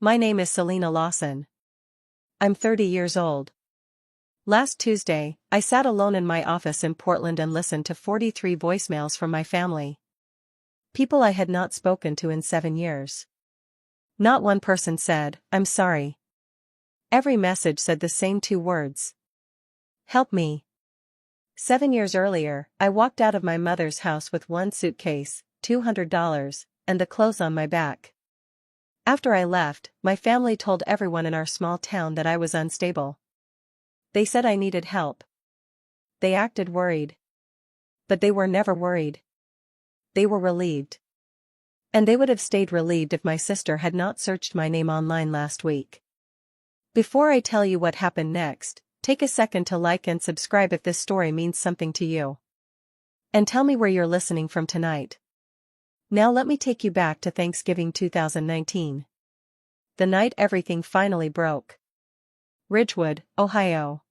My name is Selena Lawson. I'm 30 years old. Last Tuesday, I sat alone in my office in Portland and listened to 43 voicemails from my family. People I had not spoken to in 7 years. Not one person said, "I'm sorry." Every message said the same 2 words. Help me. 7 years earlier, I walked out of my mother's house with one suitcase, $200, and the clothes on my back. After I left, my family told everyone in our small town that I was unstable. They said I needed help. They acted worried. But they were never worried. They were relieved. And they would have stayed relieved if my sister had not searched my name online last week. Before I tell you what happened next, take a second to like and subscribe if this story means something to you. And tell me where you're listening from tonight. Now let me take you back to Thanksgiving 2019. The night everything finally broke. Ridgewood, Ohio.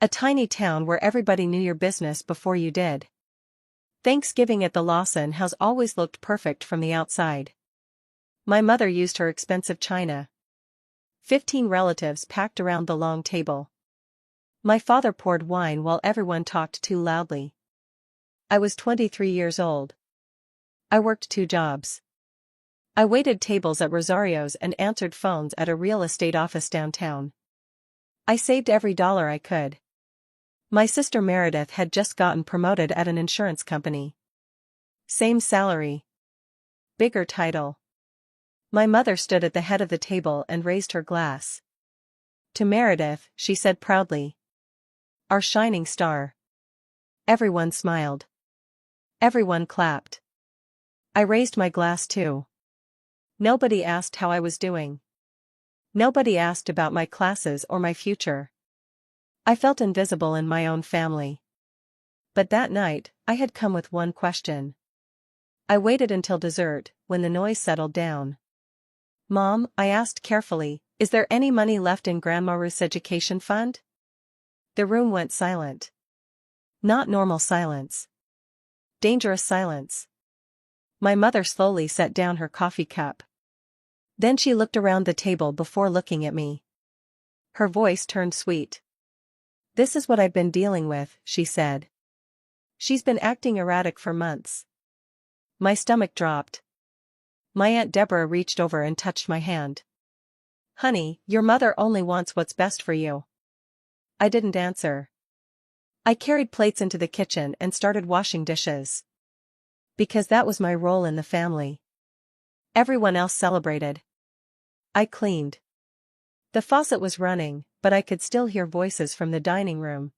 A tiny town where everybody knew your business before you did. Thanksgiving at the Lawson house always looked perfect from the outside. My mother used her expensive china. 15 relatives packed around the long table. My father poured wine while everyone talked too loudly. I was 23 years old. I worked 2 jobs. I waited tables at Rosario's and answered phones at a real estate office downtown. I saved every dollar I could. My sister Meredith had just gotten promoted at an insurance company. Same salary. Bigger title. My mother stood at the head of the table and raised her glass. To Meredith, she said proudly, "Our shining star." Everyone smiled. Everyone clapped. I raised my glass too. Nobody asked how I was doing. Nobody asked about my classes or my future. I felt invisible in my own family. But that night, I had come with one question. I waited until dessert, when the noise settled down. "Mom," I asked carefully, "is there any money left in Grandma Ruth's education fund?" The room went silent. Not normal silence. Dangerous silence. My mother slowly set down her coffee cup. Then she looked around the table before looking at me. Her voice turned sweet. "This is what I've been dealing with," she said. "She's been acting erratic for months." My stomach dropped. My Aunt Deborah reached over and touched my hand. "Honey, your mother only wants what's best for you." I didn't answer. I carried plates into the kitchen and started washing dishes. Because that was my role in the family. Everyone else celebrated. I cleaned. The faucet was running, but I could still hear voices from the dining room.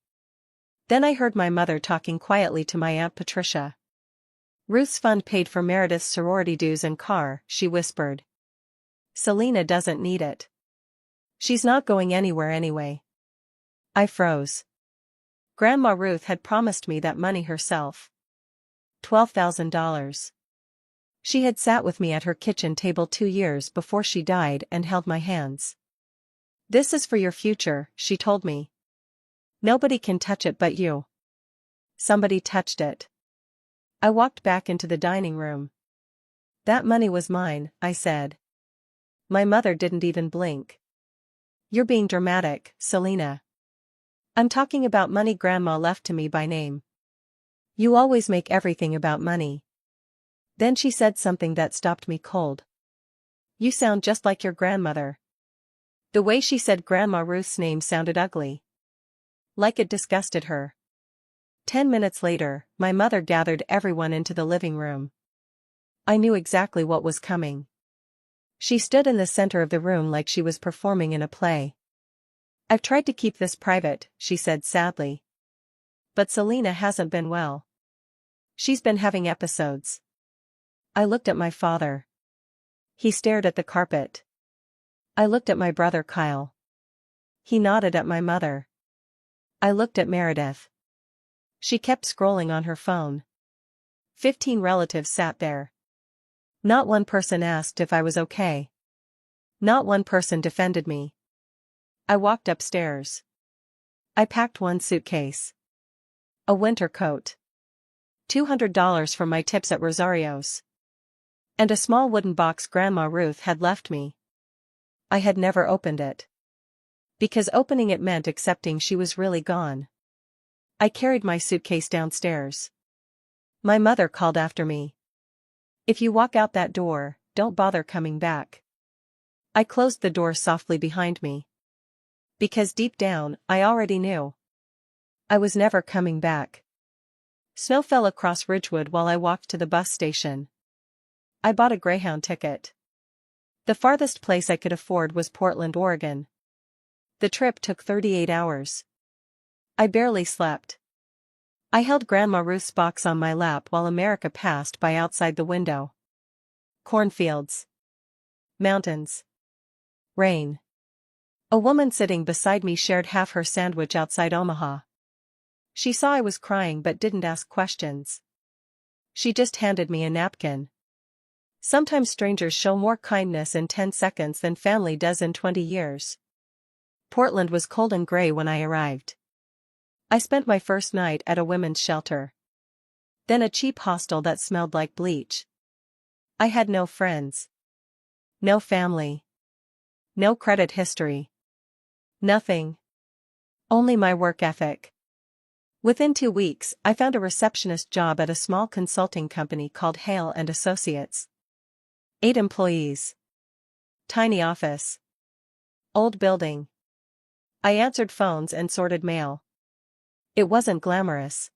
Then I heard my mother talking quietly to my Aunt Patricia. "Ruth's fund paid for Meredith's sorority dues and car," she whispered. "Selena doesn't need it. She's not going anywhere anyway." I froze. Grandma Ruth had promised me that money herself. $12,000. She had sat with me at her kitchen table 2 years before she died and held my hands. "This is for your future," she told me. "Nobody can touch it but you." Somebody touched it. I walked back into the dining room. "That money was mine," I said. My mother didn't even blink. "You're being dramatic, Selena. I'm talking about money Grandma left to me by name. You always make everything about money." Then she said something that stopped me cold. "You sound just like your grandmother." The way she said Grandma Ruth's name sounded ugly. Like it disgusted her. 10 minutes later, my mother gathered everyone into the living room. I knew exactly what was coming. She stood in the center of the room like she was performing in a play. "I've tried to keep this private," she said sadly. "But Selena hasn't been well. She's been having episodes." I looked at my father. He stared at the carpet. I looked at my brother Kyle. He nodded at my mother. I looked at Meredith. She kept scrolling on her phone. 15 relatives sat there. Not one person asked if I was okay. Not one person defended me. I walked upstairs. I packed one suitcase. A winter coat. $200 from my tips at Rosario's. And a small wooden box Grandma Ruth had left me. I had never opened it. Because opening it meant accepting she was really gone. I carried my suitcase downstairs. My mother called after me. "If you walk out that door, don't bother coming back." I closed the door softly behind me. Because deep down, I already knew. I was never coming back. Snow fell across Ridgewood while I walked to the bus station. I bought a Greyhound ticket. The farthest place I could afford was Portland, Oregon. The trip took 38 hours. I barely slept. I held Grandma Ruth's box on my lap while America passed by outside the window. Cornfields. Mountains. Rain. A woman sitting beside me shared half her sandwich outside Omaha. She saw I was crying but didn't ask questions. She just handed me a napkin. Sometimes strangers show more kindness in 10 seconds than family does in 20 years. Portland was cold and gray when I arrived. I spent my first night at a women's shelter. Then a cheap hostel that smelled like bleach. I had no friends. No family. No credit history. Nothing. Only my work ethic. Within 2 weeks, I found a receptionist job at a small consulting company called Hale and Associates. 8 employees. Tiny office. Old building. I answered phones and sorted mail. It wasn't glamorous.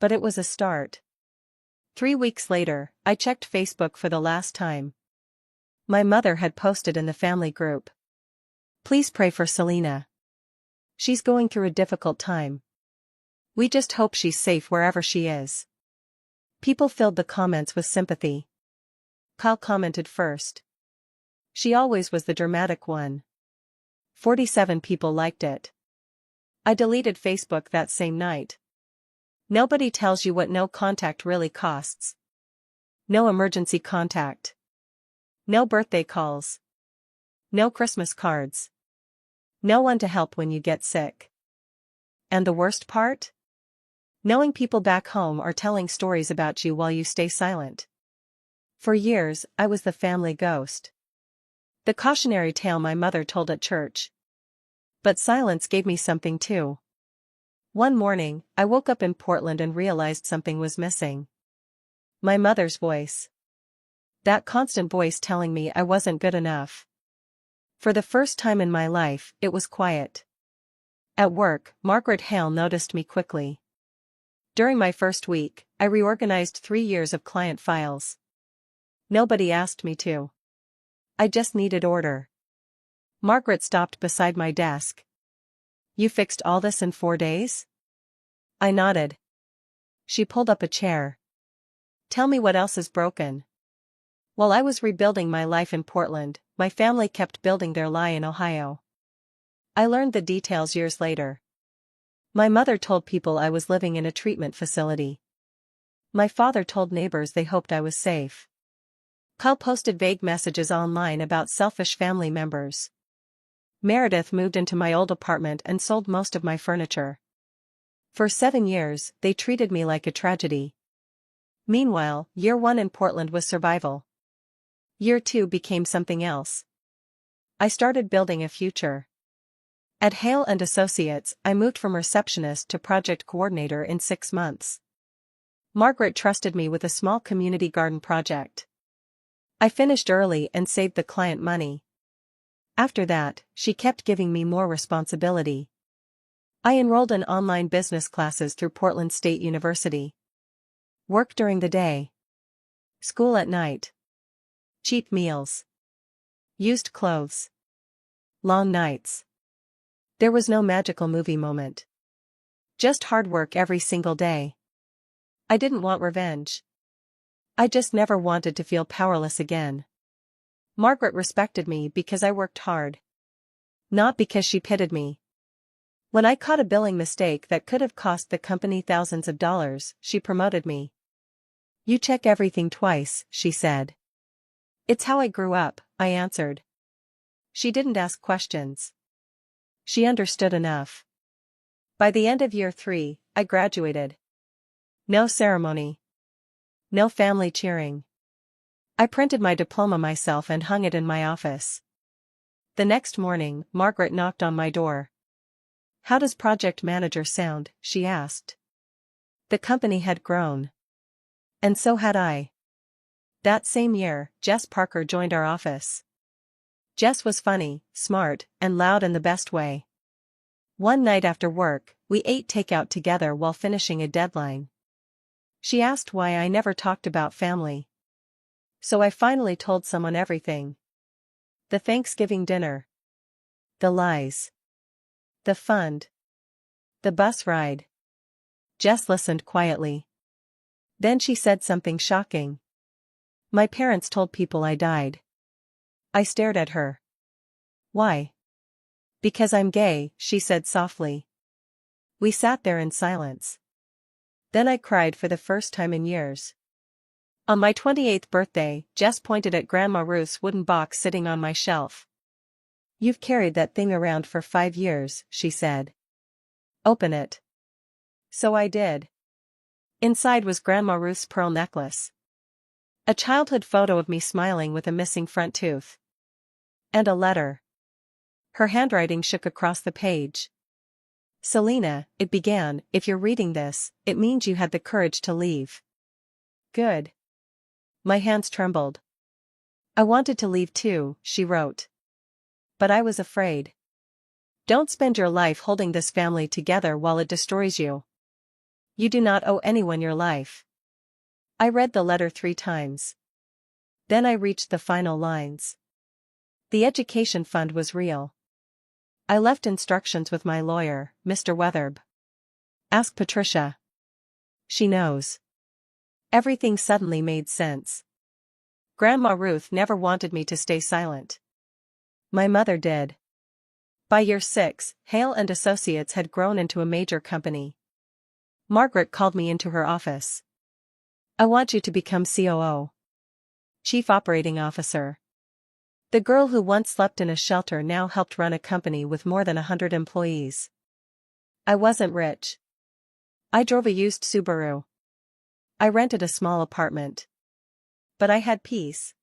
But it was a start. 3 weeks later, I checked Facebook for the last time. My mother had posted in the family group. "Please pray for Selena. She's going through a difficult time. We just hope she's safe wherever she is." People filled the comments with sympathy. Kyle commented first. She always was the dramatic one. 47 people liked it. I deleted Facebook that same night. Nobody tells you what no contact really costs. No emergency contact. No birthday calls. No Christmas cards. No one to help when you get sick. And the worst part? Knowing people back home are telling stories about you while you stay silent. For years, I was the family ghost. The cautionary tale my mother told at church. But silence gave me something too. One morning, I woke up in Portland and realized something was missing. My mother's voice. That constant voice telling me I wasn't good enough. For the first time in my life, it was quiet. At work, Margaret Hale noticed me quickly. During my first week, I reorganized 3 years of client files. Nobody asked me to. I just needed order. Margaret stopped beside my desk. "You fixed all this in 4 days?" I nodded. She pulled up a chair. "Tell me what else is broken." While I was rebuilding my life in Portland, my family kept building their lie in Ohio. I learned the details years later. My mother told people I was living in a treatment facility. My father told neighbors they hoped I was safe. Kyle posted vague messages online about selfish family members. Meredith moved into my old apartment and sold most of my furniture. For 7 years, they treated me like a tragedy. Meanwhile, year 1 in Portland was survival. Year 2 became something else. I started building a future. At Hale and Associates, I moved from receptionist to project coordinator in 6 months. Margaret trusted me with a small community garden project. I finished early and saved the client money. After that, she kept giving me more responsibility. I enrolled in online business classes through Portland State University. Work during the day. School at night. Cheap meals. Used clothes. Long nights. There was no magical movie moment. Just hard work every single day. I didn't want revenge. I just never wanted to feel powerless again. Margaret respected me because I worked hard. Not because she pitied me. When I caught a billing mistake that could have cost the company thousands of dollars, she promoted me. "You check everything twice," she said. "It's how I grew up," I answered. She didn't ask questions. She understood enough. By the end of year 3, I graduated. No ceremony. No family cheering. I printed my diploma myself and hung it in my office. The next morning, Margaret knocked on my door. "How does project manager sound?" she asked. The company had grown. And so had I. That same year, Jess Parker joined our office. Jess was funny, smart, and loud in the best way. One night after work, we ate takeout together while finishing a deadline. She asked why I never talked about family. So I finally told someone everything. The Thanksgiving dinner. The lies. The fund. The bus ride. Jess listened quietly. Then she said something shocking. "My parents told people I died." I stared at her. "Why?" "Because I'm gay," she said softly. We sat there in silence. Then I cried for the first time in years. On my 28th birthday, Jess pointed at Grandma Ruth's wooden box sitting on my shelf. "You've carried that thing around for 5 years," she said. "Open it." So I did. Inside was Grandma Ruth's pearl necklace. A childhood photo of me smiling with a missing front tooth. And a letter. Her handwriting shook across the page. "Selena," it began, "if you're reading this, it means you had the courage to leave." Good. My hands trembled. "I wanted to leave too," she wrote. "But I was afraid. Don't spend your life holding this family together while it destroys you. You do not owe anyone your life." I read the letter 3 times. Then I reached the final lines. The education fund was real. I left instructions with my lawyer, Mr. Wetherb. "Ask Patricia. She knows." Everything suddenly made sense. Grandma Ruth never wanted me to stay silent. My mother did. By year 6, Hale and Associates had grown into a major company. Margaret called me into her office. "I want you to become COO. Chief Operating Officer." The girl who once slept in a shelter now helped run a company with more than 100 employees. I wasn't rich. I drove a used Subaru. I rented a small apartment. But I had peace.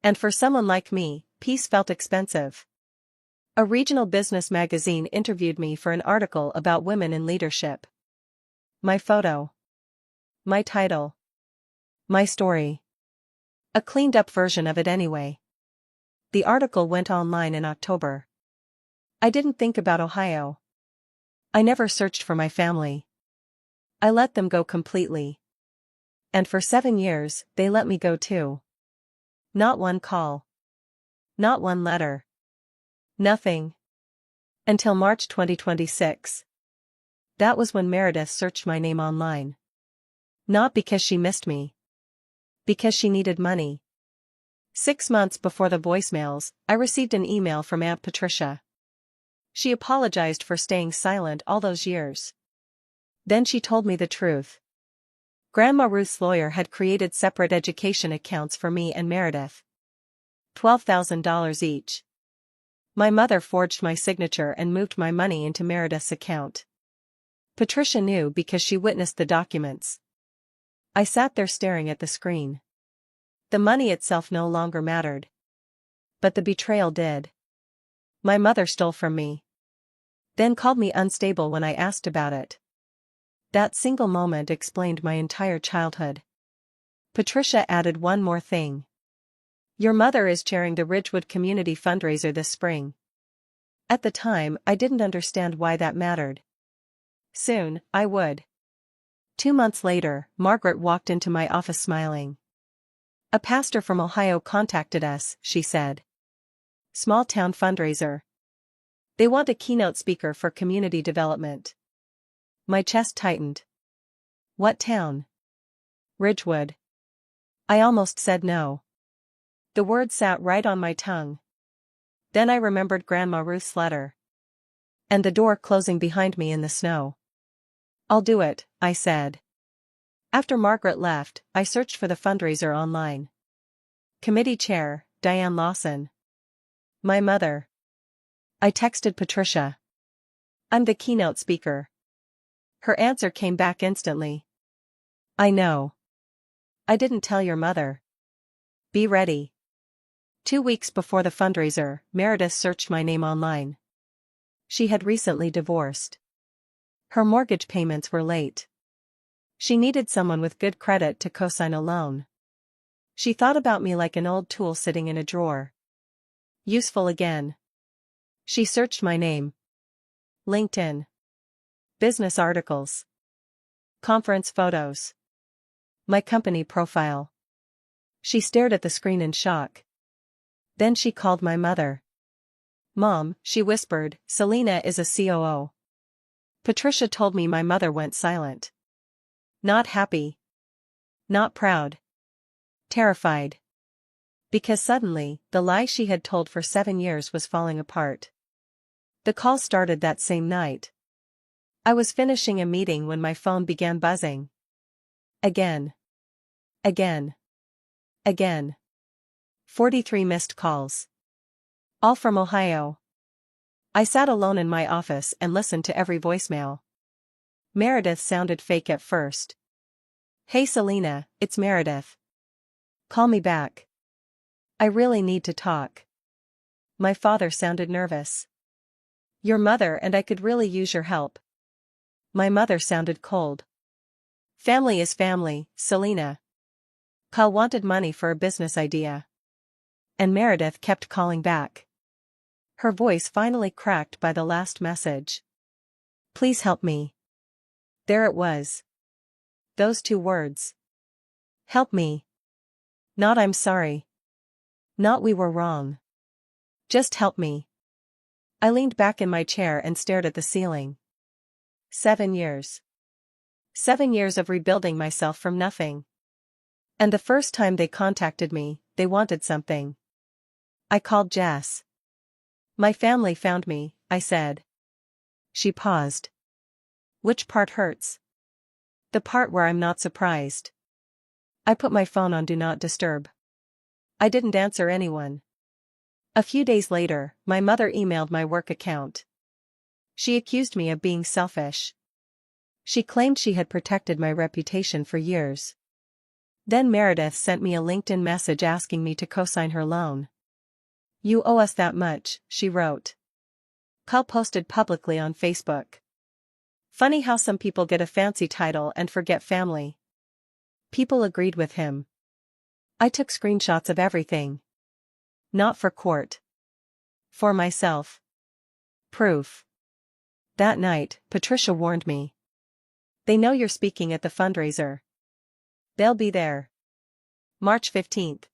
And for someone like me, peace felt expensive. A regional business magazine interviewed me for an article about women in leadership. My photo. My title. My story. A cleaned-up version of it anyway. The article went online in October. I didn't think about Ohio. I never searched for my family. I let them go completely. And for 7 years, they let me go too. Not one call. Not one letter. Nothing. Until March 2026. That was when Meredith searched my name online. Not because she missed me. Because she needed money. 6 months before the voicemails, I received an email from Aunt Patricia. She apologized for staying silent all those years. Then she told me the truth. Grandma Ruth's lawyer had created separate education accounts for me and Meredith. $12,000 each. My mother forged my signature and moved my money into Meredith's account. Patricia knew because she witnessed the documents. I sat there staring at the screen. The money itself no longer mattered. But the betrayal did. My mother stole from me. Then called me unstable when I asked about it. That single moment explained my entire childhood. Patricia added one more thing. "Your mother is chairing the Ridgewood Community Fundraiser this spring." At the time, I didn't understand why that mattered. Soon, I would. 2 months later, Margaret walked into my office smiling. "A pastor from Ohio contacted us," she said. "Small town fundraiser. They want a keynote speaker for community development." My chest tightened. What town? Ridgewood. I almost said no. The word sat right on my tongue. Then I remembered Grandma Ruth's letter. And the door closing behind me in the snow. "I'll do it," I said. After Margaret left, I searched for the fundraiser online. Committee Chair, Diane Lawson. My mother. I texted Patricia. "I'm the keynote speaker." Her answer came back instantly. "I know. I didn't tell your mother. Be ready." 2 weeks before the fundraiser, Meredith searched my name online. She had recently divorced. Her mortgage payments were late. She needed someone with good credit to co-sign a loan. She thought about me like an old tool sitting in a drawer. Useful again. She searched my name. LinkedIn. Business articles. Conference photos. My company profile. She stared at the screen in shock. Then she called my mother. "Mom," she whispered, "Selena is a COO." Patricia told me. My mother went silent. Not happy. Not proud. Terrified. Because suddenly, the lie she had told for 7 years was falling apart. The call started that same night. I was finishing a meeting when my phone began buzzing. Again. Again. Again. 43 missed calls. All from Ohio. I sat alone in my office and listened to every voicemail. Meredith sounded fake at first. "Hey Selena, it's Meredith. Call me back. I really need to talk." My father sounded nervous. "Your mother and I could really use your help." My mother sounded cold. "Family is family, Selena." Kyle wanted money for a business idea. And Meredith kept calling back. Her voice finally cracked by the last message. "Please help me." There it was. Those 2 words. Help me. Not "I'm sorry." Not "we were wrong." Just help me. I leaned back in my chair and stared at the ceiling. 7 years. 7 years of rebuilding myself from nothing. And the first time they contacted me, they wanted something. I called Jess. "My family found me," I said. She paused. "Which part hurts?" "The part where I'm not surprised." I put my phone on Do Not Disturb. I didn't answer anyone. A few days later, my mother emailed my work account. She accused me of being selfish. She claimed she had protected my reputation for years. Then Meredith sent me a LinkedIn message asking me to co-sign her loan. "You owe us that much," she wrote. Kyle posted publicly on Facebook. Funny how some people get a fancy title and forget family. People agreed with him. I took screenshots of everything. Not for court. For myself. Proof. That night, Patricia warned me. "They know you're speaking at the fundraiser. They'll be there." March 15th.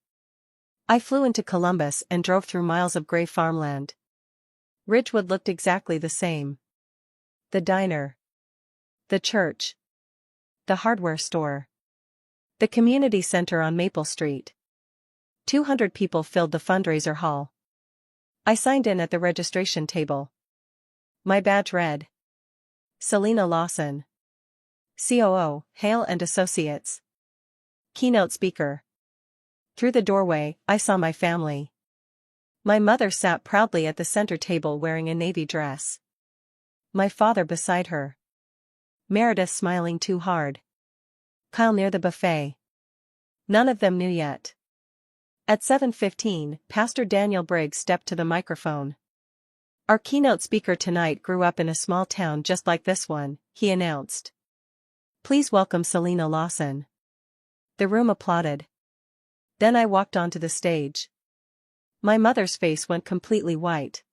I flew into Columbus and drove through miles of gray farmland. Ridgewood looked exactly the same. The diner. The church. The hardware store. The community center on Maple Street. 200 people filled the fundraiser hall. I signed in at the registration table. My badge read. Selena Lawson. COO, Hale and Associates. Keynote speaker. Through the doorway, I saw my family. My mother sat proudly at the center table wearing a navy dress. My father beside her. Meredith smiling too hard. Kyle near the buffet. None of them knew yet. At 7:15, Pastor Daniel Briggs stepped to the microphone. "Our keynote speaker tonight grew up in a small town just like this one," he announced. "Please welcome Selena Lawson." The room applauded. Then I walked onto the stage. My mother's face went completely white.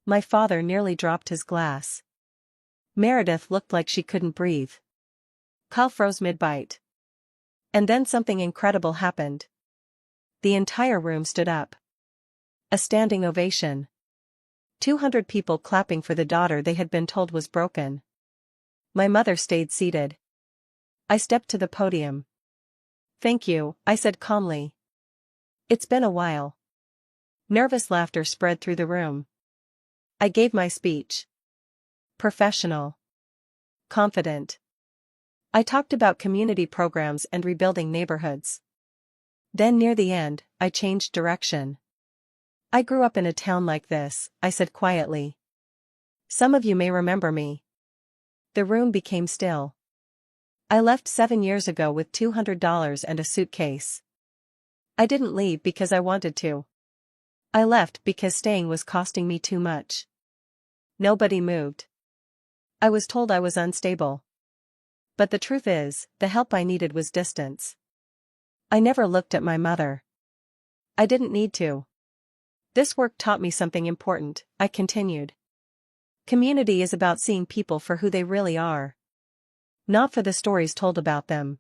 My father nearly dropped his glass. Meredith looked like she couldn't breathe. Kyle froze mid-bite. And then something incredible happened. The entire room stood up. A standing ovation. 200 people clapping for the daughter they had been told was broken. My mother stayed seated. I stepped to the podium. "Thank you," I said calmly. "It's been a while." Nervous laughter spread through the room. I gave my speech. Professional. Confident. I talked about community programs and rebuilding neighborhoods. Then near the end, I changed direction. "I grew up in a town like this," I said quietly. "Some of you may remember me." The room became still. "I left 7 years ago with $200 and a suitcase. I didn't leave because I wanted to. I left because staying was costing me too much. Nobody moved. I was told I was unstable. But the truth is, the help I needed was distance. I never looked at my mother. I didn't need to. This work taught me something important, I continued. Community is about seeing people for who they really are. Not for the stories told about them.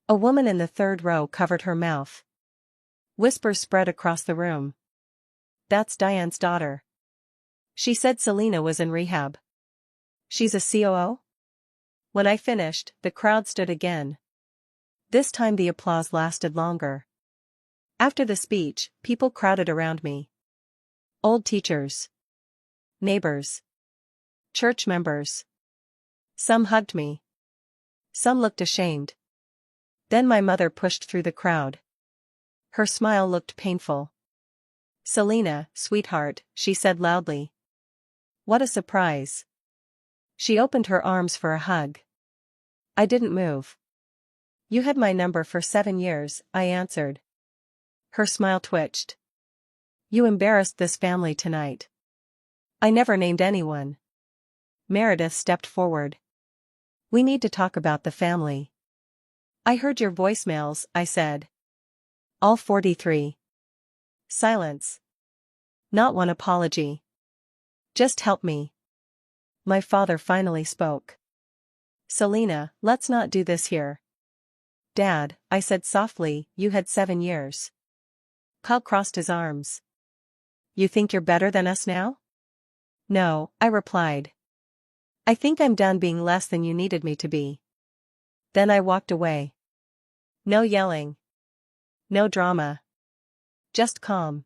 A woman in the third row covered her mouth. Whispers spread across the room. That's Diane's daughter. She said Selena was in rehab. She's a COO? When I finished, the crowd stood again. This time the applause lasted longer. After the speech, people crowded around me. Old teachers. Neighbors. Church members. Some hugged me. Some looked ashamed. Then my mother pushed through the crowd. Her smile looked painful. Selena, sweetheart, she said loudly. What a surprise. She opened her arms for a hug. I didn't move. You had my number for 7 years, I answered. Her smile twitched. You embarrassed this family tonight. I never named anyone. Meredith stepped forward. We need to talk about the family. I heard your voicemails, I said. All 43. Silence. Not one apology. Just help me. My father finally spoke. Selena, let's not do this here. Dad, I said softly, you had 7 years. Kyle crossed his arms. You think you're better than us now? No, I replied. I think I'm done being less than you needed me to be. Then I walked away. No yelling. No drama. Just calm.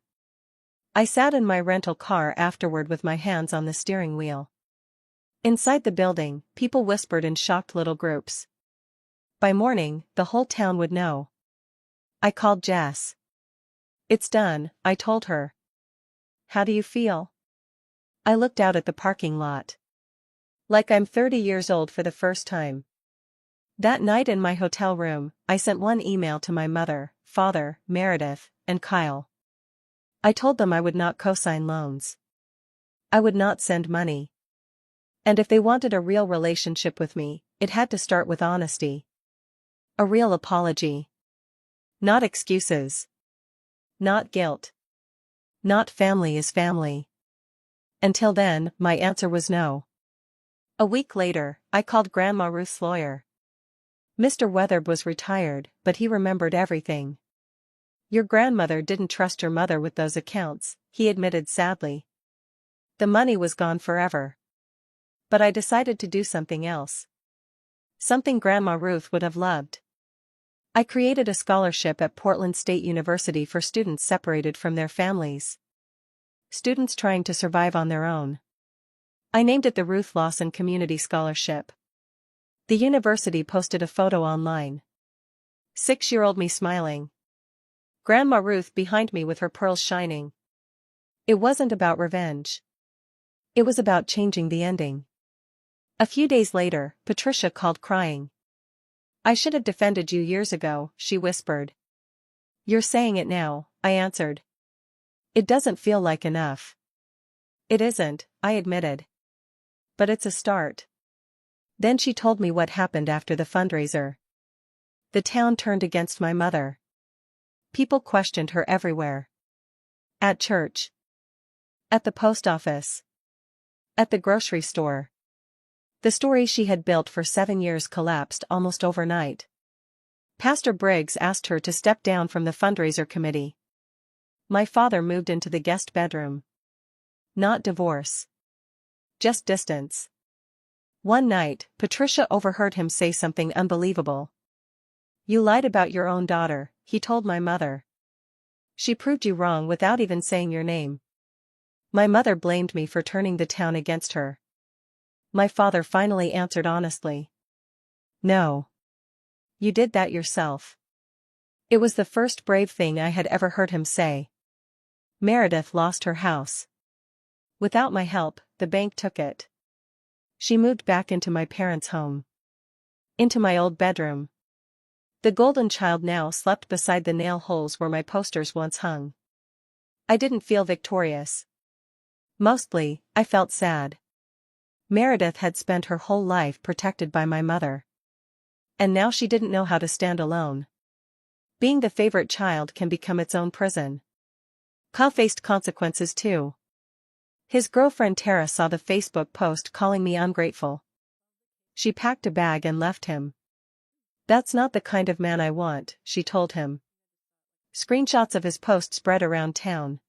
I sat in my rental car afterward with my hands on the steering wheel. Inside the building, people whispered in shocked little groups. By morning, the whole town would know. I called Jess. It's done, I told her. How do you feel? I looked out at the parking lot. Like I'm 30 years old for the first time. That night in my hotel room, I sent one email to my mother, father, Meredith, and Kyle. I told them I would not co-sign loans. I would not send money. And if they wanted a real relationship with me, it had to start with honesty. A real apology. Not excuses. Not guilt. Not family is family. Until then, my answer was no. A week later, I called Grandma Ruth's lawyer. Mr. Weatherb was retired, but he remembered everything. Your grandmother didn't trust your mother with those accounts, he admitted sadly. The money was gone forever. But I decided to do something else. Something Grandma Ruth would have loved. I created a scholarship at Portland State University for students separated from their families. Students trying to survive on their own. I named it the Ruth Lawson Community Scholarship. The university posted a photo online. 6-year-old me smiling. Grandma Ruth behind me with her pearls shining. It wasn't about revenge. It was about changing the ending. A few days later, Patricia called crying. I should have defended you years ago, she whispered. You're saying it now, I answered. It doesn't feel like enough. It isn't, I admitted. But it's a start. Then she told me what happened after the fundraiser. The town turned against my mother. People questioned her everywhere. At church. At the post office. At the grocery store. The story she had built for 7 years collapsed almost overnight. Pastor Briggs asked her to step down from the fundraiser committee. My father moved into the guest bedroom. Not divorce. Just distance. One night, Patricia overheard him say something unbelievable. You lied about your own daughter, he told my mother. She proved you wrong without even saying your name. My mother blamed me for turning the town against her. My father finally answered honestly. No. You did that yourself. It was the first brave thing I had ever heard him say. Meredith lost her house. Without my help, the bank took it. She moved back into my parents' home. Into my old bedroom. The golden child now slept beside the nail holes where my posters once hung. I didn't feel victorious. Mostly, I felt sad. Meredith had spent her whole life protected by my mother. And now she didn't know how to stand alone. Being the favorite child can become its own prison. Kyle faced consequences too. His girlfriend Tara saw the Facebook post calling me ungrateful. She packed a bag and left him. "That's not the kind of man I want," she told him. Screenshots of his post spread around town.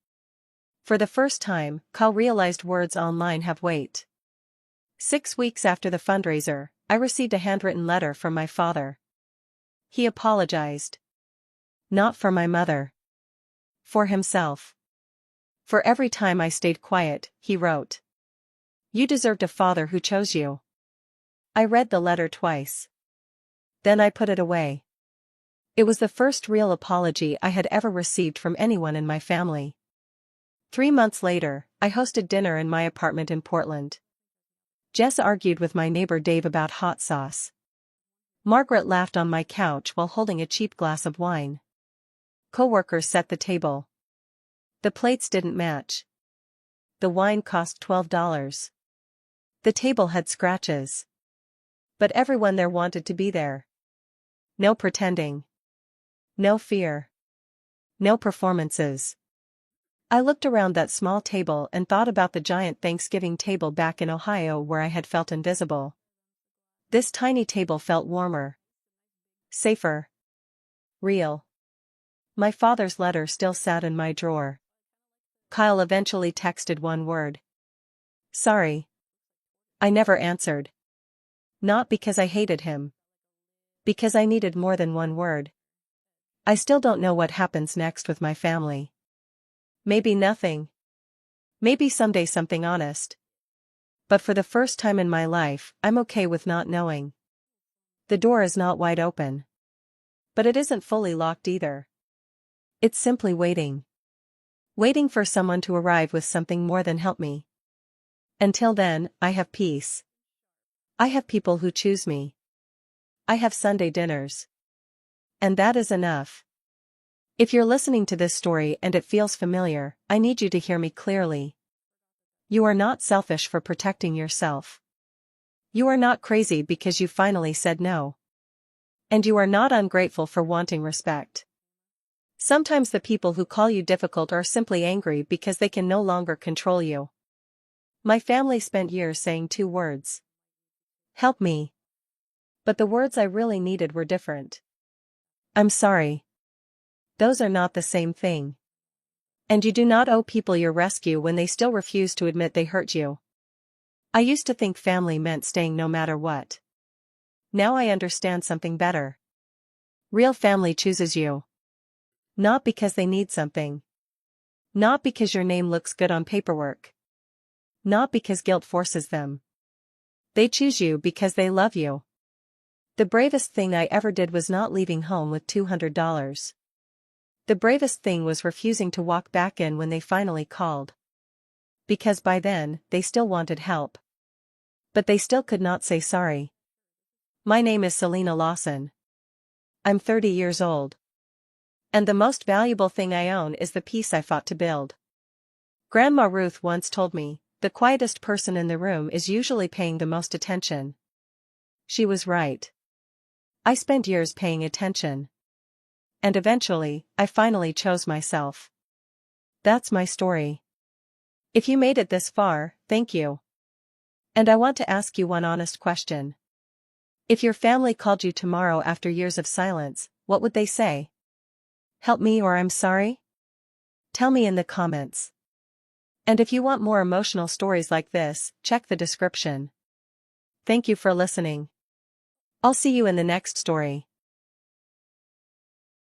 For the first time, Kyle realized words online have weight. 6 weeks after the fundraiser, I received a handwritten letter from my father. He apologized. Not for my mother. For himself. For every time I stayed quiet, he wrote. "You deserved a father who chose you." I read the letter twice. Then I put it away. It was the first real apology I had ever received from anyone in my family. 3 months later, I hosted dinner in my apartment in Portland. Jess argued with my neighbor Dave about hot sauce. Margaret laughed on my couch while holding a cheap glass of wine. Coworkers set the table. The plates didn't match. The wine cost $12. The table had scratches. But everyone there wanted to be there. No pretending. No fear. No performances. I looked around that small table and thought about the giant Thanksgiving table back in Ohio where I had felt invisible. This tiny table felt warmer. Safer. Real. My father's letter still sat in my drawer. Kyle eventually texted one word. "Sorry." I never answered. Not because I hated him. Because I needed more than one word. I still don't know what happens next with my family. Maybe nothing. Maybe someday something honest. But for the first time in my life, I'm okay with not knowing. The door is not wide open. But it isn't fully locked either. It's simply waiting. Waiting for someone to arrive with something more than help me. Until then, I have peace. I have people who choose me. I have Sunday dinners. And that is enough. If you're listening to this story and it feels familiar, I need you to hear me clearly. You are not selfish for protecting yourself. You are not crazy because you finally said no. And you are not ungrateful for wanting respect. Sometimes the people who call you difficult are simply angry because they can no longer control you. My family spent years saying 2 words. Help me. But the words I really needed were different. I'm sorry. Those are not the same thing. And you do not owe people your rescue when they still refuse to admit they hurt you. I used to think family meant staying no matter what. Now I understand something better. Real family chooses you. Not because they need something. Not because your name looks good on paperwork. Not because guilt forces them. They choose you because they love you. The bravest thing I ever did was not leaving home with $200. The bravest thing was refusing to walk back in when they finally called. Because by then, they still wanted help. But they still could not say sorry. My name is Selena Lawson. I'm 30 years old. And the most valuable thing I own is the peace I fought to build. Grandma Ruth once told me, the quietest person in the room is usually paying the most attention. She was right. I spent years paying attention. And eventually, I finally chose myself. That's my story. If you made it this far, thank you. And I want to ask you one honest question. If your family called you tomorrow after years of silence, what would they say? Help me or I'm sorry? Tell me in the comments. And if you want more emotional stories like this, check the description. Thank you for listening. I'll see you in the next story.